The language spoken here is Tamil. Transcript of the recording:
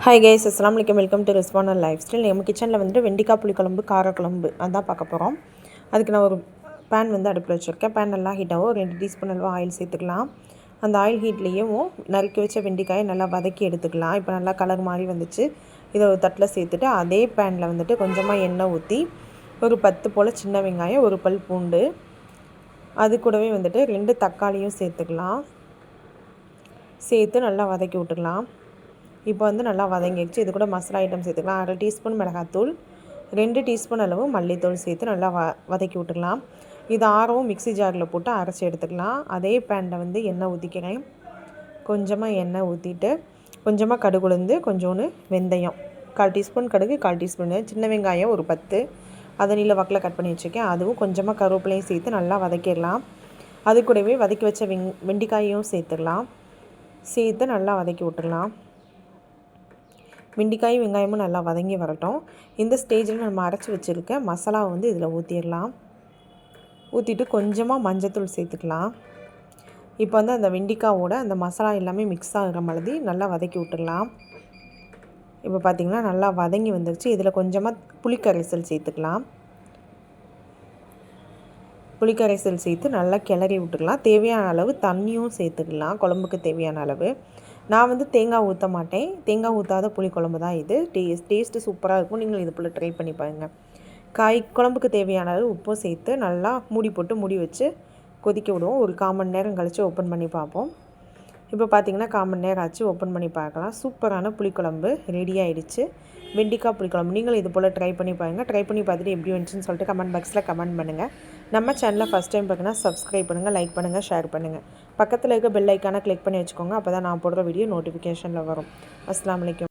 ஹாய் கைஸ், அஸ்ஸலாமு அலைக்கும். Welcome to Rizwana life style. நம்ம கிச்சனில் வந்துட்டு வெண்டிக்காய் புளிக்குழம்பு, காரக்குழம்பு அதான் பார்க்க போகிறோம். அதுக்கு நான் ஒரு பேன் வந்து அடுப்பில் வச்சுருக்கேன். பேன் நல்லா ஹீட்டாகவும் 2 டீஸ்பூன் அளவு ஆயில் சேர்த்துக்கலாம். அந்த ஆயில் ஹீட்லேயும் நறுக்கி வச்ச வெண்டிக்காயை நல்லா வதக்கி எடுத்துக்கலாம். இப்போ நல்லா கலர் மாதிரி வந்துச்சு. இதை ஒரு தட்டில் சேர்த்துட்டு அதே பேனில் வந்துட்டு கொஞ்சமாக எண்ணெய் ஊற்றி ஒரு 10 போல் சின்ன வெங்காயம், ஒரு பல் பூண்டு, அது கூடவே வந்துட்டு 2 தக்காளியும் சேர்த்துக்கலாம். சேர்த்து நல்லா வதக்கி விட்டுக்கலாம். இப்போ வந்து நல்லா வதங்கிடுச்சு. இது கூட மசாலா ஐட்டம் சேர்த்துக்கலாம். 1/2 டீஸ்பூன் மிளகாத்தூள், 2 டீஸ்பூன் அளவு மல்லித்தூள் சேர்த்து நல்லா வதக்கி விட்டுக்கலாம். இது ஆறவும் மிக்ஸி ஜாரில் போட்டு அரைச்சி எடுத்துக்கலாம். அதே பேனில் வந்து எண்ணெய் ஊற்றிக்கிறேன். கொஞ்சமாக எண்ணெய் ஊற்றிட்டு கொஞ்சமாக கடுகு உளுந்து, கொஞ்சோண்டு வெந்தயம், 1/4 டீஸ்பூன் கடுகு, 1/4 டீஸ்பூன் சின்ன வெங்காயம் ஒரு 10 அதை நீல வாக்கில் கட் பண்ணி வச்சுருக்கேன். அதுவும் கொஞ்சமாக கருவேப்பிலையும் சேர்த்து நல்லா வதக்கிடலாம். அது கூடவே வதக்கி வச்ச வெண்டிக்காயும் சேர்த்துடலாம். சேர்த்து நல்லா வதக்கி விட்டுடலாம். வெண்டிக்காயும் வெங்காயமும் நல்லா வதங்கி வரட்டும். இந்த ஸ்டேஜில் நம்ம அரைச்சி வச்சுருக்க மசாலாவை வந்து இதில் ஊற்றிடலாம். ஊற்றிட்டு கொஞ்சமாக மஞ்சத்தூள் சேர்த்துக்கலாம். இப்போ வந்து அந்த வெண்டிக்காவோட அந்த மசாலா எல்லாமே மிக்ஸ் ஆகிற மாதிரி நல்லா வதக்கி விட்டுடலாம். இப்போ பார்த்திங்கன்னா நல்லா வதங்கி வந்துருச்சு. இதில் கொஞ்சமாக புளிக்கரைசல் சேர்த்துக்கலாம். புளிக்கரைசல் சேர்த்து நல்லா கிளறி விட்டுக்கலாம். தேவையான அளவு தண்ணியும் சேர்த்துக்கலாம், குழம்புக்கு தேவையான அளவு. நான் வந்து தேங்காய் ஊற்ற மாட்டேன். தேங்காய் ஊற்றாத புளிக்குழம்பு தான் இது. டேஸ்ட்டு சூப்பராக இருக்கும். நீங்கள் இது போல் ட்ரை பண்ணி பாருங்கள். குழம்புக்கு தேவையான அளவு உப்பும் சேர்த்து நல்லா மூடி போட்டு மூடி வச்சு கொதிக்க விடுவோம். ஒரு 1/4 மணி நேரம் கழித்து ஓப்பன் பண்ணி பார்ப்போம். இப்போ பார்த்திங்கன்னா 1/4 மணி நேரம் ஆச்சு. ஓப்பன் பண்ணி பார்க்கலாம். சூப்பரான புளிக்குழம்பு ரெடி ஆகிடுச்சு. வெண்டிக்காய் புளிக்குழம்பு நீங்களும் இது போல் ட்ரை பண்ணி பாருங்கள். ட்ரை பண்ணி பார்த்துட்டு எப்படி வந்துச்சுன்னு சொல்லிட்டு கமெண்ட் பாக்ஸில் கமெண்ட் பண்ணுங்கள். நம்ம சேனலை ஃபஸ்ட் டைம் பார்த்திங்கன்னா சப்ஸ்கிரைப் பண்ணுங்கள், லைக் பண்ணுங்கள், ஷேர் பண்ணுங்கள். பக்கத்தில் இருக்க பெல் ஐக்கானை கிளிக் பண்ணி வச்சுக்கோங்க. அப்போ தான் நான் போடுற வீடியோ நோட்டிஃபிகேஷனில் வரும். அஸ்ஸலாமு அலைக்கும்.